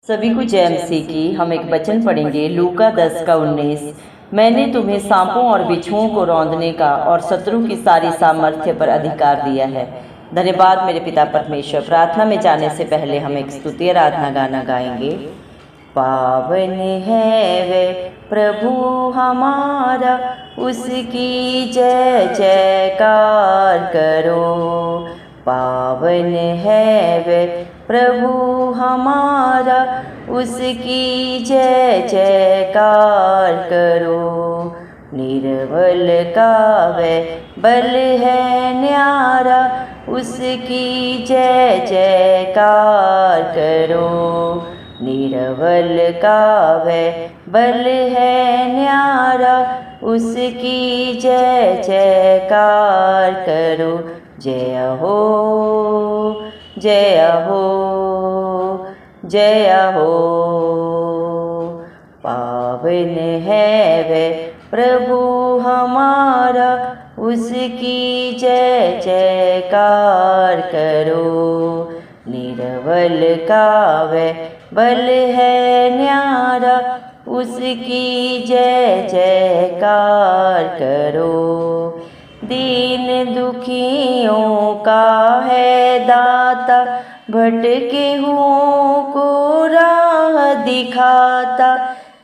सभी को जय मसीह की। हम एक वचन पढ़ेंगे लूका 10 का 19। मैंने तुम्हें सांपों और बिच्छुओं को रौंदने का और शत्रु की सारी सामर्थ्य पर अधिकार दिया है। धन्यवाद मेरे पिता परमेश्वर। प्रार्थना में जाने से पहले हम एक स्तुति आराधना गाना गाएंगे। पावन है वे प्रभु हमारा, उसकी जय जयकार करो। पावन है वे प्रभु हमारा, उसकी जय जयकार करो। निर्बल का वे बल है न्यारा, उसकी जय जयकार करो। निर्बल का वे बल है न्यारा, उसकी जय जयकार करो। जय हो जय हो जय हो। पावन है वे प्रभु हमारा, उसकी जय जयकार करो। निर्बल का वे बल है न्यारा, उसकी जय जयकार करो। दीन दुखियों का है दाता, भटके हुओं को राह दिखाता।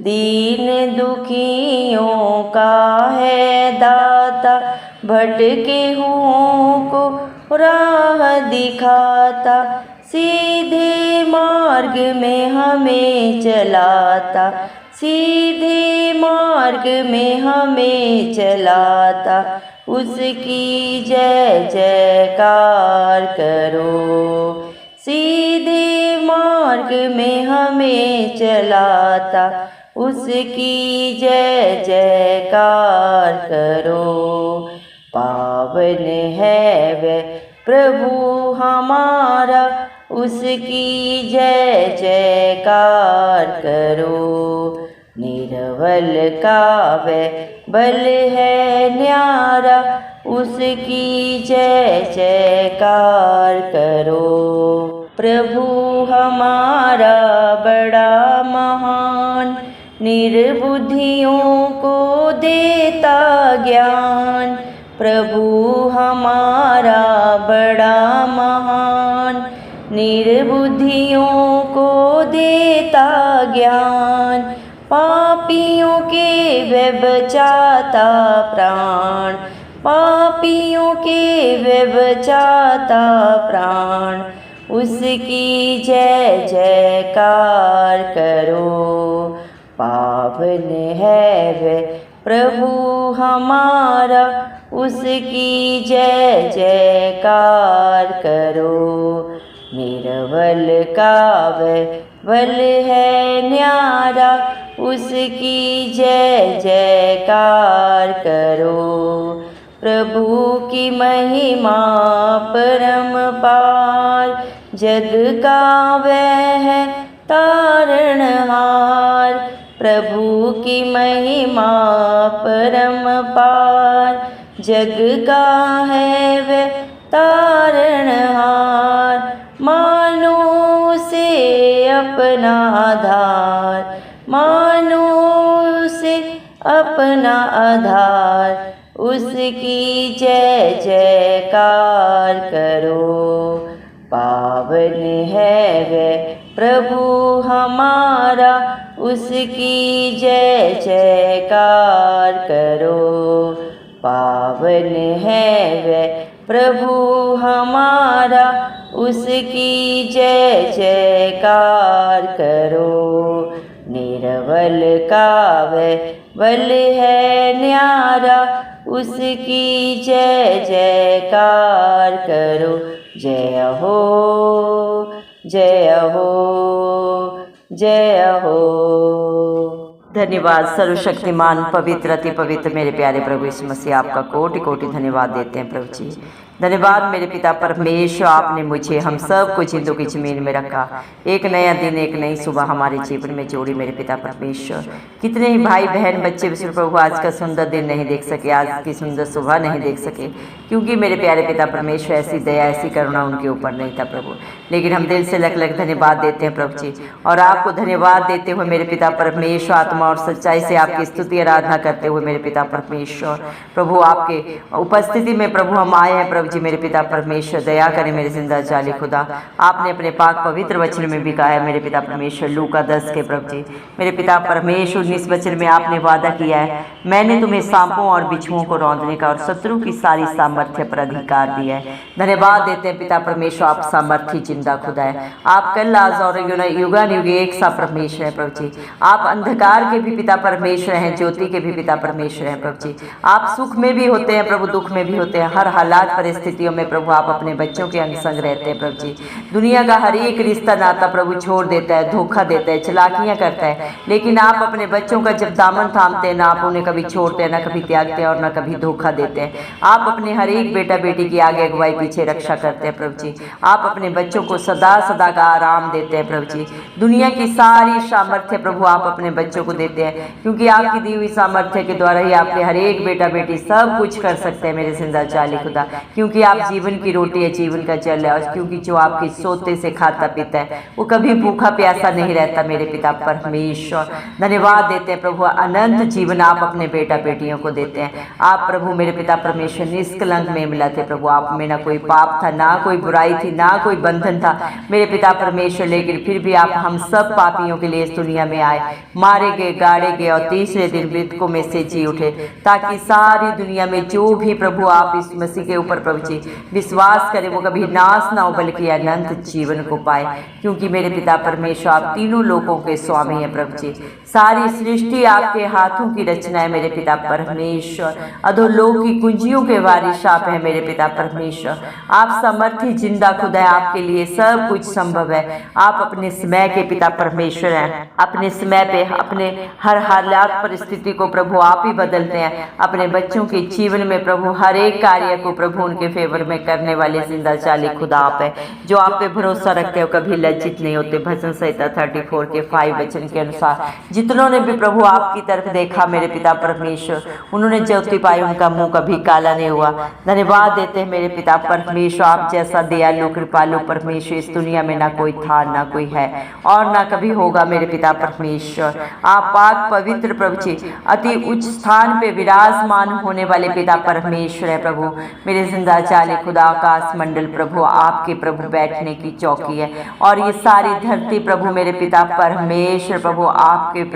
दीन दुखियों का है दाता, भटके हुओं को राह दिखाता। सीधे मार्ग में हमें चलाता, सीधे मार्ग में हमें चलाता। उसकी जय जयकार करो। सीधे मार्ग में हमें चलाता, उसकी जय जयकार करो। पावन है वे प्रभु हमारा, उसकी जय जयकार करो। निर्बल का वे बल है न्यारा, उसकी जय जयकार करो। प्रभु हमारा बड़ा महान, निर्बुद्धियों को देता ज्ञान। प्रभु हमारा बड़ा महान, निर्बुद्धियों को देता ज्ञान। पापियों के वे बचाता प्राण, पापियों के वे बचाता प्राण। उसकी जय जयकार करो। पावन है वे प्रभु हमारा, उसकी जय जयकार करो। निर्बल का वे बल है न्यारा, उसकी जय जयकार करो। प्रभु की महिमा परम पार, जग का वह है तारणहार। प्रभु की महिमा परम पार, जग का है वह तारणहार। मानो उसे अपना आधार, मानो उसे अपना आधार। उसकी जय जयकार करो। पावन है वे प्रभु हमारा, उसकी जय जयकार करो। पावन है वे प्रभु हमारा, उसकी जय जयकार करो। निर्बल का वे बल है न्यारा, उसकी जय जयकार करो। जय हो जय हो जय हो। धन्यवाद सर्वशक्तिमान पवित्र अति पवित्र मेरे प्यारे प्रभु यीशु मसीह, आपका कोटि कोटि धन्यवाद देते हैं प्रभु जी। धन्यवाद मेरे पिता परमेश्वर, आपने मुझे हम सब को जिंदों की जमीन में रखा। एक नया दिन, एक नई सुबह हमारे जीवन में जोड़ी मेरे पिता परमेश्वर। कितने ही भाई बहन बच्चे विश्व प्रभु आज का सुंदर दिन नहीं देख सके, आज की सुंदर सुबह नहीं देख सके, क्योंकि मेरे प्यारे पिता परमेश्वर ऐसी दया ऐसी करुणा उनके ऊपर नहीं था प्रभु। लेकिन हम दिल से लख लख धन्यवाद देते हैं प्रभु जी। और आपको धन्यवाद देते हुए मेरे पिता परमेश्वर आत्मा और सच्चाई से आपकी स्तुति आराधना करते हुए मेरे पिता परमेश्वर प्रभु आपके उपस्थिति में प्रभु हम आए हैं प्रभु जी। मेरे पिता परमेश्वर दया करें मेरे जिंदा जाली खुदा। आपने अपने पाक पवित्र वचन में भी कहा है मेरे पिता परमेश्वर लूका 10 के प्रभु जी। मेरे पिता परमेश्वर 19 वचन में आपने वादा किया है, मैंने तुम्हें सांपों और बिच्छुओं को रौंदने का और शत्रु की सारी सामर्थ्य पर अधिकार दिया है। धन्यवाद देते हैं पिता परमेश्वर, आप सामर्थ्य जिंदा खुदा है। आप कल आज और युगानुयुग एक सा परमेश्वर है प्रभु जी। आप अंधकार के भी पिता परमेश्वर हैं, ज्योति के भी पिता परमेश्वर हैं प्रभु जी। आप सुख में भी होते हैं प्रभु, दुख में भी होते हैं। हर हालात परिस्थितियों में प्रभु आप अपने बच्चों के अंग संग रहते हैं प्रभु जी। दुनिया का हर एक रिश्ता नाता प्रभु छोड़ देता है, धोखा देता है, चलाकियां करता है, लेकिन आप अपने बच्चों का जब दामन थामते हैं ना आप उन्हें कभी छोड़ते हैं, ना कभी त्यागते हैं और ना कभी धोखा देते हैं। आप अपने हर एक बेटा बेटी की आगे अगुवाई पीछे रक्षा करते हैं प्रभु जी। आप अपने बच्चों को सदा सदा का आराम देते हैं प्रभु जी। दुनिया की सारी सामर्थ्य प्रभु आप अपने बच्चों को देते हैं, क्योंकि आपकी दी हुई सामर्थ्य के द्वारा ही आपके हर एक बेटा बेटी सब कुछ कर सकते हैं मेरे जिंदा जाली खुदा। क्योंकि आप जीवन की रोटी है, जीवन का जल है, और क्योंकि जो आपके सोते से खाता पीता है वो कभी भूखा प्यासा नहीं रहता मेरे पिता परमेश्वर। धन्यवाद देते हैं प्रभु, अनंत जीवन आप अपने बेटा बेटियों को देते हैं। आप प्रभु मेरे पिता परमेश्वर निष्कलंक में मिला थे प्रभु। आप में ना कोई पाप था, ना कोई बुराई थी, ना कोई बंधन था मेरे पिता परमेश्वर, लेकिन फिर भी आप हम सब पापियों के लिए इस दुनिया में आए, मारे गए, गाड़े गए और तीसरे दिन मृतकों में से जी उठे, ताकि सारी दुनिया में जो भी प्रभु आप इस मसीह के ऊपर प्रभु जी विश्वास करे वो कभी नाश ना हो बल्कि अनंत जीवन को पाए। क्योंकि मेरे पिता परमेश्वर आप तीनों लोकों के स्वामी हैं प्रभु जी। सारी सृष्टि आपके हाथों की रचना है मेरे पिता परमेश्वर। अधोलोक की कुंजियों के वारिस आप है मेरे पिता परमेश्वर। आप सामर्थी जिंदा खुदा है, आपके लिए सब कुछ संभव है। आप अपने समय के पिता परमेश्वर हैं। अपने समय पे अपने हर हालात परिस्थिति को प्रभु आप ही बदलते हैं। अपने बच्चों के जीवन में प्रभु हर एक कार्य को प्रभु उनके फेवर में करने वाले जिंदा जाली खुदा आप है, जो आप पे भरोसा रखते हो कभी लज्जित नहीं होते। भजन संहिता 34 के 5 वचन के अनुसार जितनों ने भी प्रभु आपकी तरफ देखा मेरे पिता परमेश्वर उन्होंने ज्योति पाई, उनका मुंह कभी काला नहीं हुआ। धन्यवाद देते हैं मेरे पिता परमेश्वर, आप जैसा दयालु कृपालु परमेश्वर इस दुनिया में ना कोई था, ना कोई है और ना कभी होगा मेरे पिता परमेश्वर। आप पाक पवित्र प्रभु जी अति उच्च स्थान पे विराजमान होने वाले पिता परमेश्वर है प्रभु। मेरे जिंदा जाले खुदा आकाश मंडल प्रभु आपके प्रभु बैठने की चौकी है, और ये सारी धरती प्रभु मेरे पिता परमेश्वर प्रभु आपके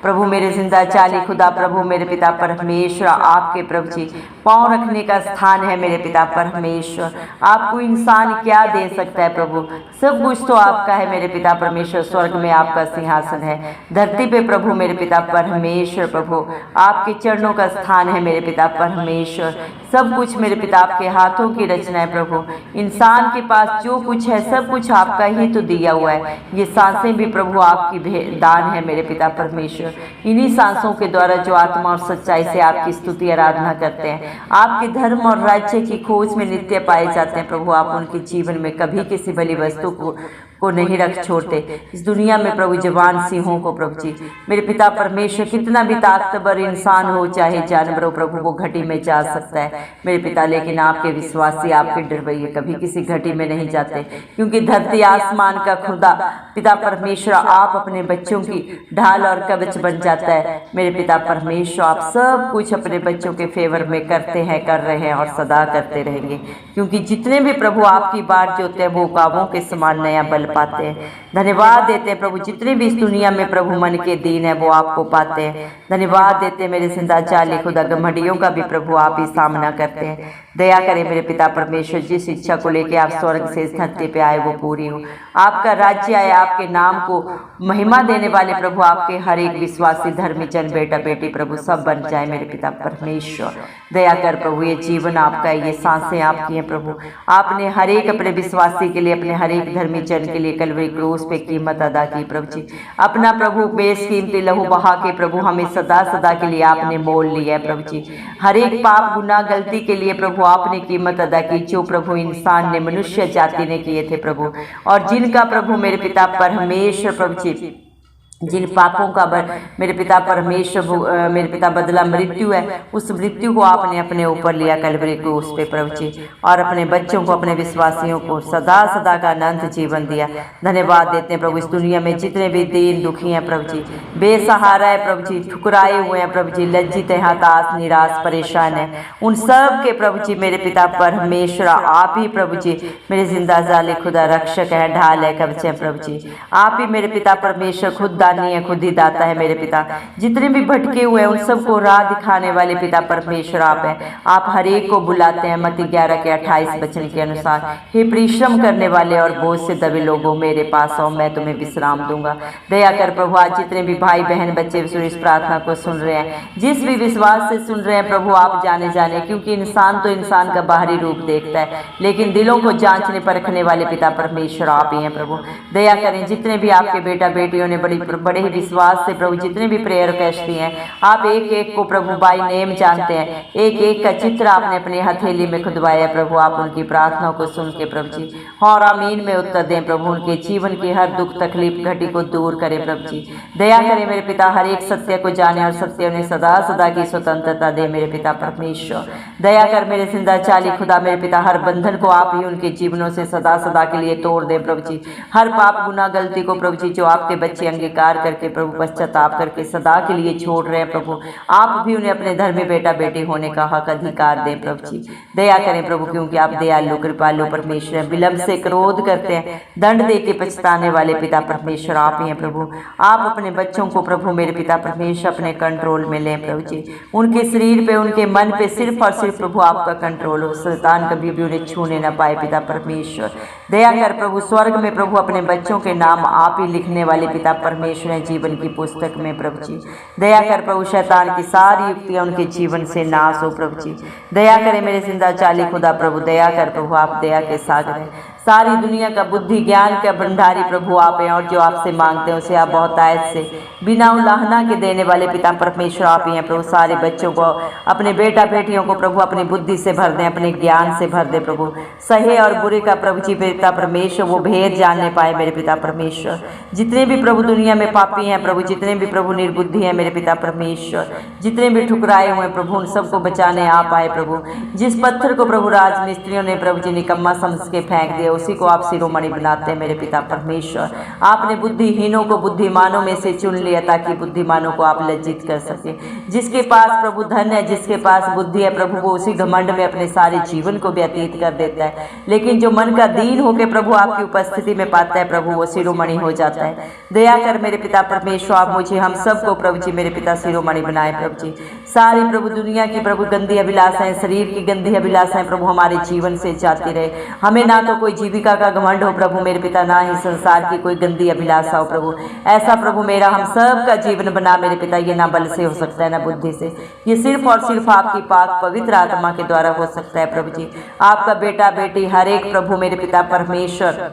प्रभु मेरे जिंदा जाली खुदा प्रभु मेरे पिता परमेश्वर आपके प्रभु जी पांव रखने का स्थान है मेरे पिता परमेश्वर। आपको इंसान क्या दे सकता है प्रभु, सब कुछ तो आपका है मेरे पिता परमेश्वर। स्वर्ग में आपका सिंहासन है, धरती पे प्रभु मेरे पिता परमेश्वर प्रभु आपके चरणों का स्थान है मेरे पिता परमेश्वर। सब कुछ मेरे पिता आपके हाथों की रचना है प्रभु। इंसान के पास जो कुछ है सब कुछ आपका ही तो दिया हुआ है। ये सांसें भी प्रभु आपकी दान है मेरे पिता परमेश्वर। इन्हीं सांसों के द्वारा जो आत्मा और सच्चाई से आपकी स्तुति आराधना करते हैं, आपके धर्म और राज्य की खोज में नित्य पाए जाते हैं प्रभु। आप उनके जीवन में कभी किसी भली वस्तु को नहीं रख छोड़ते। इस दुनिया में प्रभु जवान सिंहों को प्रभु जी मेरे पिता परमेश्वर कितना भी ताकतवर इंसान हो चाहे जानवर हो प्रभु वो घटी में जा सकता है मेरे पिता, लेकिन आपके विश्वासी आपके डरवैये कभी किसी घटी में नहीं जाते, क्योंकि धरती आसमान का खुदा पिता परमेश्वर आप अपने बच्चों की ढाल और कवच बन जाता है मेरे पिता परमेश्वर। आप सब कुछ अपने बच्चों के फेवर में करते हैं, कर रहे हैं और सदा करते रहेंगे, क्योंकि जितने भी प्रभु आपकी बाट जोते हैं वो कावों के समान नया बल पाते हैं। धन्यवाद देते हैं प्रभु, जितने भी इस दुनिया में प्रभु मन के दीन है वो आपको पाते हैं। धन्यवाद देते हैं मेरे जिंदा जाली खुदा, घमंडियों का भी प्रभु आप ही सामना करते हैं। दया करें मेरे पिता परमेश्वर, जिस इच्छा को लेकर आप स्वर्ग से इस धरती पे आए वो पूरी हो। आपका राज्य आए, आपके नाम को महिमा देने वाले प्रभु आपके हर एक विश्वासी धर्मी जन बेटा बेटी प्रभु सब बन जाए मेरे पिता परमेश्वर। दया कर प्रभु, ये जीवन आपका है, ये सांसें आपकी हैं प्रभु। आपने हर एक अपने विश्वासी के लिए, अपने हर एक धर्मी जन के लिए कलवरी क्रूस पे कीमत अदा की प्रभु जी। अपना प्रभु बेशकीमती लहू बहा के प्रभु हमें सदा सदा के लिए आपने मोल लिया है प्रभु जी। हर एक पाप गुनाह गलती के लिए प्रभु आपने कीमत अदा की, जो प्रभु इंसान ने मनुष्य जाति ने किए थे प्रभु, और जिनका प्रभु मेरे पिता परमेश्वर प्रभु जी जिन पापों का मेरे पिता परमेश्वर मेरे पिता बदला मृत्यु है, उस मृत्यु को आपने अपने ऊपर लिया कलवरी को उस पे प्रभु जी, और अपने बच्चों को, अपने विश्वासियों को सदा सदा का अनंत जीवन दिया। धन्यवाद देते हैं प्रभु। इस दुनिया में जितने भी दीन दुखी हैं प्रभु जी, बेसहारा है प्रभु जी, ठुकराए हुए हैं प्रभु जी, लज्जित हैं, हताश, निराश, परेशान है, उन सब के प्रभु जी मेरे पिता परमेश्वर आप ही प्रभु जी मेरे जिंदा जाले खुदा रक्षक है, ढाल है, कवच है प्रभु जी। आप ही मेरे पिता परमेश्वर खुद दानी है, खुद ही दाता है मेरे पिता। जितने भी भटके हुए हैं उन सबको राह दिखाने वाले पिता परमेश्वर आप हैं। आप हर एक को बुलाते हैं मत्ती 11 के 28 वचन के अनुसार, हे परिश्रम करने वाले और बोझ से दबे लोगों मेरे पास आओ, मैं तुम्हें विश्राम दूंगा। दया कर प्रभु, आज जितने भी भाई बहन बच्चे इस प्रार्थना को सुन रहे हैं, जिस भी विश्वास से सुन रहे हैं प्रभु, आप जाने क्योंकि इंसान तो इंसान का बाहरी रूप देखता है, लेकिन दिलों को जांचने परखने वाले पिता परमेश्वर आप ही हैं प्रभु। दया करें जितने भी आपके बेटा बेटियों ने बड़े ही विश्वास से प्रभु जितने भी प्रेयर रिक्वेस्ट दिए हैं, आप एक एक को प्रभु बाय नेम जानते हैं, एक एक का चित्र आपने अपनी हथेली में खुदवाया प्रभु। आप उनकी प्रार्थनाओं को सुन के प्रभु जी और आमीन में उत्तर दें प्रभु। उनके जीवन की हर दुख तकलीफ घटी को दूर करें प्रभु जी। दया करें मेरे पिता, हर एक सत्य को जाने और सत्य उन्हें सदा सदा की स्वतंत्रता दे मेरे पिता परमेश्वर। दया कर मेरे जिंदा चाली खुदा मेरे पिता, हर बंधन को आप ही उनके जीवनों से सदा सदा के लिए तोड़ दे प्रभु जी। हर पाप गुनाह गलती को प्रभु जी जो आपके बच्चे अंगीकार करके प्रभु पश्चाताप करके सदा के लिए छोड़ रहे हैं प्रभु, आप भी उन्हें अपने धर्मी बेटा बेटी होने का हक अधिकार दें प्रभु जी। दया करें प्रभु, क्योंकि आप दयालु कृपालु परमेश्वर हैं, विलंब से क्रोध करते हैं, दंड दे के पछताने वाले पिता परमेश्वर आप ही हैं प्रभु। आप अपने बच्चों को प्रभु मेरे पिता परमेश्वर अपने कंट्रोल में लें प्रभु जी। उनके शरीर पे उनके मन पे सिर्फ और सिर्फ प्रभु आपका कंट्रोल हो, शैतान कभी भी उन्हें छूने ना पाए पिता परमेश्वर। दया कर प्रभु, स्वर्ग में प्रभु अपने बच्चों के नाम आप ही लिखने वाले पिता परमेश्वर हैं जीवन की पुस्तक में प्रभु जी। दया कर प्रभु, शैतान की सारी युक्तियां उनके जीवन से नाश हो प्रभु जी। दया करें मेरे जिंदा चाली खुदा प्रभु, दया कर प्रभु, आप दया के सागर हैं। सारी दुनिया का बुद्धि ज्ञान का भंडारी प्रभु आप हैं, और जो आपसे मांगते हैं उसे आप बहुतायत से बिना उलाहना के देने वाले पिता परमेश्वर आप ही हैं प्रभु। सारे बच्चों को, अपने बेटा बेटियों को प्रभु अपनी बुद्धि से भर दें, अपने ज्ञान से भर दें प्रभु। सही और बुरे का प्रभु जी पिता परमेश्वर वो भेद जानने पाए मेरे पिता परमेश्वर। जितने भी प्रभु दुनिया में पापी हैं प्रभु, जितने भी प्रभु निर्बुद्धि हैं मेरे पिता परमेश्वर, जितने भी ठुकराए हुए प्रभु, उन सबको बचाने आप आए प्रभु। जिस पत्थर को प्रभु राजमिस्त्रियों ने प्रभु जी निकम्मा समझ के फेंक दिया, उसी को आप शिरोमणि बनाते हैं मेरे पिता परमेश्वर। आपने बुद्धिहीनों को बुद्धिमानों में से चुन लिया ताकि बुद्धिमानों को आप लज्जित कर सके। जिसके पास प्रभु धन है, जिसके पास बुद्धि है प्रभु, वो उसी घमंड में अपने सारे जीवन को व्यतीत कर देता है, लेकिन जो मन का दीन होकर प्रभु आपकी उपस्थिति में पाता है प्रभु, वो शिरोमणि हो जाता है। दया कर मेरे पिता परमेश्वर, आप मुझे हम सबको प्रभु जी मेरे पिता शिरोमणि बनाए प्रभु जी। सारी प्रभु दुनिया की प्रभु गंदी अभिलाषाएं, शरीर की गंदी अभिलाषाएं प्रभु हमारे जीवन से जाती रहे। हमें ना तो कोई जीविका का घमंड हो प्रभु मेरे पिता, ना ही संसार की कोई गंदी अभिलाषा हो प्रभु। ऐसा प्रभु मेरा हम सब का जीवन बना मेरे पिता, ये ना बल से हो सकता है ना बुद्धि से, ये सिर्फ और सिर्फ आपकी पाक पवित्र आत्मा के द्वारा हो सकता है प्रभु जी। आपका बेटा बेटी हर एक प्रभु मेरे पिता परमेश्वर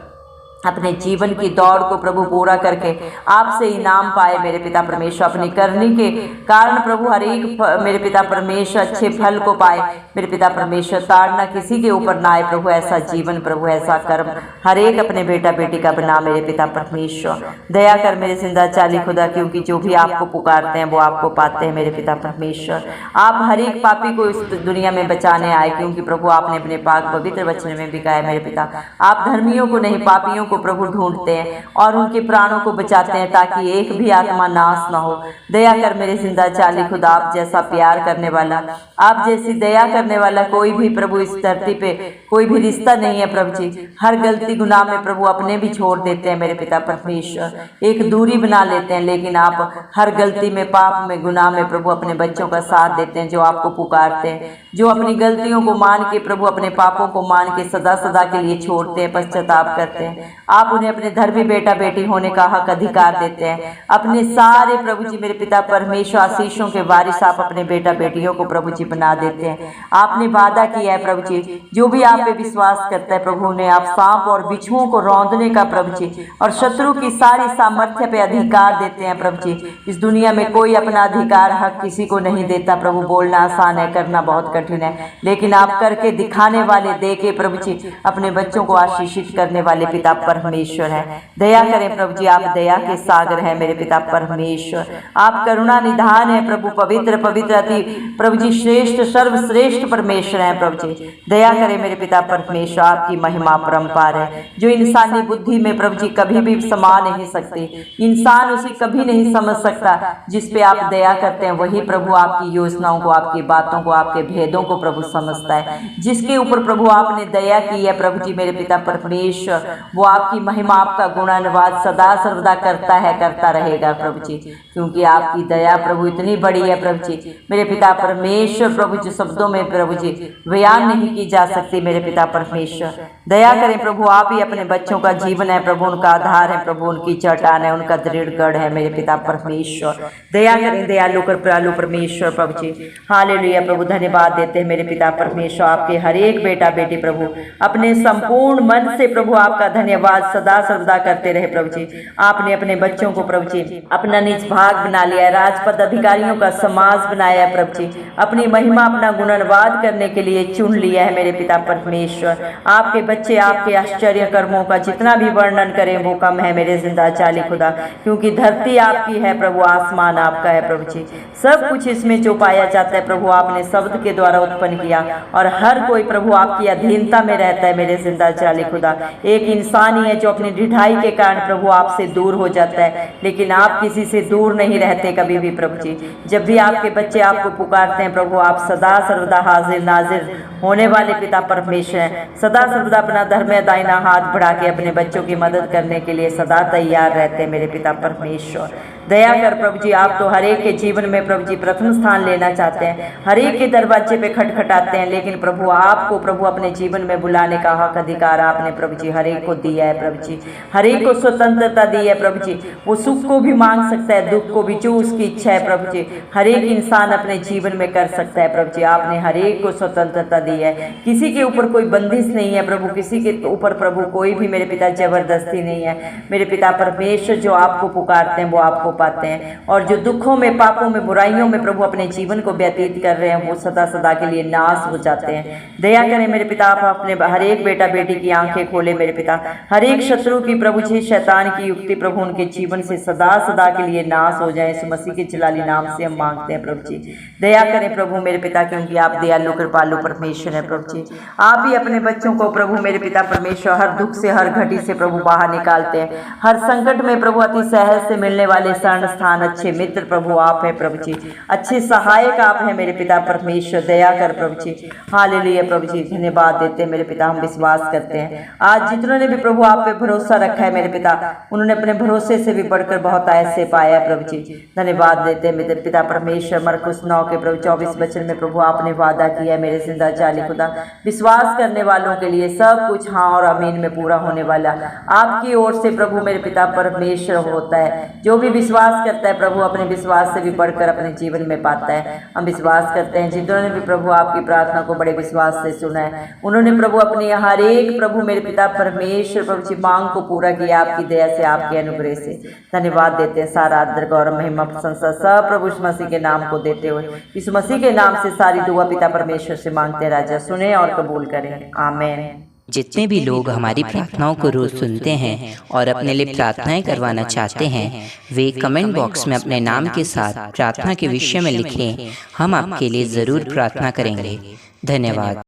अपने जीवन की दौड़ को प्रभु पूरा करके आपसे इनाम पाए मेरे पिता परमेश्वर। अपनी करनी के कारण प्रभु हर एक मेरे पिता परमेश्वर अच्छे फल को पाए मेरे पिता परमेश्वर। ताड़ना किसी के ऊपर ना आए प्रभु, ऐसा जीवन प्रभु, ऐसा कर्म हर एक अपने बेटा बेटी का बना मेरे पिता परमेश्वर। दया कर मेरे जिंदा चाली खुदा, क्योंकि जो भी आपको पुकारते हैं वो आपको पाते हैं मेरे पिता परमेश्वर। आप हर एक पापी को इस दुनिया में बचाने आए, क्योंकि प्रभु आपने अपने पाक पवित्र वचन में भी कहा मेरे पिता, आप धर्मियों को नहीं पापियों को प्रभु ढूंढते हैं और उनके प्राणों को बचाते हैं ताकि एक भी आत्मा नाश ना हो। दया कर मेरे जिंदा चाली खुदा, आप जैसा प्यार करने वाला, आप जैसी दया करने वाला कोई भी प्रभु इस धरती पे कोई भी रिश्ता नहीं है प्रभु जी। हर गलती गुनाह में प्रभु अपने भी छोड़ देते हैं मेरे पिता परमेश्वर, एक दूरी बना लेते हैं, लेकिन आप हर गलती में, पाप में, गुनाह में प्रभु अपने बच्चों का साथ देते हैं जो आपको पुकारते हैं, जो अपनी गलतियों को मान के प्रभु अपने पापों को मान के सदा सदा के लिए छोड़ते हैं, पश्चाताप करते हैं। आप उन्हें अपने धर्मी बेटा बेटी होने का हक अधिकार देते हैं। अपने सारे प्रभु जी मेरे पिता परमेश्वर आशीषों के वारिस आप अपने बेटा बेटियों को प्रभु जी बना देते हैं। आपने वादा किया है प्रभु जी, जो भी आप पे विश्वास करता है प्रभु, ने आप सांप और बिच्छुओं को रौंदने का प्रभु जी और शत्रु की सारी सामर्थ्य पे अधिकार देते हैं प्रभु जी। इस दुनिया में कोई अपना अधिकार हक किसी को नहीं देता प्रभु। बोलना आसान है, करना बहुत कठिन है, लेकिन आप करके दिखाने वाले, दे के प्रभु जी अपने बच्चों को आशीषित करने वाले पिता परमेश्वर है। दया करें प्रभु जी, आप दया के सागर हैं मेरे पिता परमेश्वर। आप करुणा निधान है प्रभु, पवित्र पवित्र अति प्रभु जी श्रेष्ठ सर्वश्रेष्ठ परमेश्वर हैं प्रभु जी। दया करें मेरे पिता परमेश्वर, आपकी महिमा परम्पार है जो इंसानी बुद्धि में प्रभु जी कभी भी समा नहीं सकती। इंसान उसे कभी नहीं समझ सकता। जिस पे आप दया करते हैं वही प्रभु आपकी योजनाओं को, आपकी बातों को, आपके भेदों को प्रभु समझता है। जिसके ऊपर प्रभु आपने दया की है प्रभु जी मेरे पिता परमेश्वर, वो आपकी महिमा, आपका गुणानुवाद सदा सर्वदा करता है, करता रहेगा प्रभु जी, क्योंकि आपकी दया प्रभु इतनी बड़ी है प्रभु जी मेरे पिता परमेश्वर प्रभु जी, शब्दों में प्रभु जी बयान नहीं की जा सकती मेरे पिता परमेश्वर। दया करें प्रभु, आप ही अपने बच्चों का जीवन है प्रभु, उनका आधार है प्रभु, उनकी चट्टान है, उनका दृढ़ गढ़ है मेरे पिता परमेश्वर। दया करें दयालु कृपालु परमेश्वर प्रभु जी। हालेलुया प्रभु, धन्यवाद देते हैं मेरे पिता परमेश्वर आपके हर एक बेटा बेटी प्रभु, अपने संपूर्ण मन से प्रभु आपका धन्यवाद सदा सर्वदा करते रहे प्रभु जी। आपने अपने बच्चों को प्रभु जी अपना निज भाग बना लिया है, राजपद अधिकारियों का समाज बनाया है प्रभु जी, अपनी महिमा अपना गुणनवाद करने के लिए चुन लिया है मेरे पिता परमेश्वर। आपके बच्चे आपके आश्चर्य कर्मों का जितना भी वर्णन करें वो कम है मेरे जिंदा चाली खुदा, क्योंकि धरती आपकी है प्रभु, आसमान आपका है प्रभु जी। सब कुछ इसमें जो पाया जाता है प्रभु आपने शब्द के द्वारा उत्पन्न किया, और हर कोई प्रभु आपकी अधीनता में रहता है मेरे जिंदा चाली खुदा। एक इंसान ही है जो अपनी ढिठाई के कारण प्रभु आपसे दूर हो जाता है, लेकिन आप किसी से दूर नहीं रहते कभी भी प्रभु जी। जब भी आपके बच्चे आपको पुकारते हैं प्रभु, आप सदा सर्वदा हाजिर नाजिर होने वाले पिता परमेश्वर हैं। सदा सर्वदा अपना धर्म दाहिना हाथ बढ़ा के अपने बच्चों की मदद करने के लिए सदा तैयार रहते हैं मेरे पिता परमेश्वर। दया कर प्रभु जी, आप तो हर एक के जीवन में प्रभु जी प्रथम स्थान लेना चाहते हैं, हर एक के दरवाजे पे खटखटाते हैं, लेकिन प्रभु आपको प्रभु अपने जीवन में बुलाने का हक अधिकार आपने प्रभु जी हर एक को दिया है प्रभु जी। हर एक को स्वतंत्रता दी है प्रभु जी, वो सुख को भी मांग सकता है, दुख को भी, जो उसकी इच्छा है प्रभु जी हर एक इंसान अपने जीवन में कर सकता है प्रभु जी। आपने हर एक को स्वतंत्रता दी है, किसी के ऊपर कोई बंदिश नहीं है प्रभु, किसी के ऊपर प्रभु कोई भी मेरे पिता जबरदस्ती नहीं है मेरे पिता परमेश्वर। जो आपको पुकारते हैं वो आपको पाते हैं, और जो दुखों में, पापों में, बुराइयों में प्रभु अपने जीवन को व्यतीत कर रहे हैं वो सदा सदा के लिए नाश हो जाते हैं। दया करें मेरे पिता, आप अपने हर एक बेटा बेटी की आंखें खोले मेरे पिता, हर एक शत्रु की प्रभु जी शैतान की युक्ति प्रभु उनके जीवन से सदा सदा के लिए नाश हो जाए। इस मसीह के जलाली नाम से हम मांगते हैं प्रभु जी। दया करें प्रभु मेरे पिता, क्योंकि आप दयालु कृपालु परमेश्वर है प्रभु जी। आप ही अपने बच्चों को प्रभु मेरे पिता परमेश्वर हर दुख से, हर घटी से प्रभु बाहर निकालते हैं। हर संकट में प्रभु अति सहज से मिलने वाले शरण स्थान, अच्छे मित्र प्रभु आप है प्रभु जी, अच्छे सहायक आप है मेरे पिता परमेश्वर। दया कर प्रभु जी। हालेलुया प्रभु जी, धन्यवाद देते हैं मेरे पिता, हम विश्वास करते हैं आज जितनों ने भी प्रभु आप पे भरोसा रखा है मेरे पिता, उन्होंने अपने भरोसे से भी बढ़कर बहुत ऐसे पाया प्रभु जी। धन्यवाद देते हैं मेरे पिता परमेश्वर। मरकुस 9 के प्रभु 24 वचन में प्रभु आपने वादा किया है मेरे जिंदा चाली खुदा, विश्वास करने वालों के लिए सब कुछ हाँ और आमीन में पूरा होने वाला आपकी ओर से प्रभु मेरे पिता परमेश्वर होता है। जो भी विश्वास करता है प्रभु अपने विश्वास से भी बढ़कर अपने जीवन में पाता है। हम विश्वास करते हैं जिन्होंने भी प्रभु आपकी प्रार्थना को बड़े विश्वास से सुना है, उन्होंने प्रभु अपनी हर एक प्रभु मेरे पिता परमेश्वर प्रभु जी मांग को पूरा किया आपकी दया से, आपके अनुग्रह से। धन्यवाद देते हैं, सारा आदर गौरव महिमा प्रशंसा सब प्रभु इस मसीह के नाम को देते हुए, इस मसीह के नाम से सारी दुआ पिता परमेश्वर से मांगते हैं। राजा सुने और कबूल करें, आमीन। जितने भी लोग हमारी प्रार्थनाओं को रोज सुनते हैं और अपने लिए प्रार्थनाएं करवाना चाहते हैं, वे कमेंट बॉक्स में अपने नाम के साथ प्रार्थना के विषय में लिखें। हम आपके लिए ज़रूर प्रार्थना करेंगे। धन्यवाद।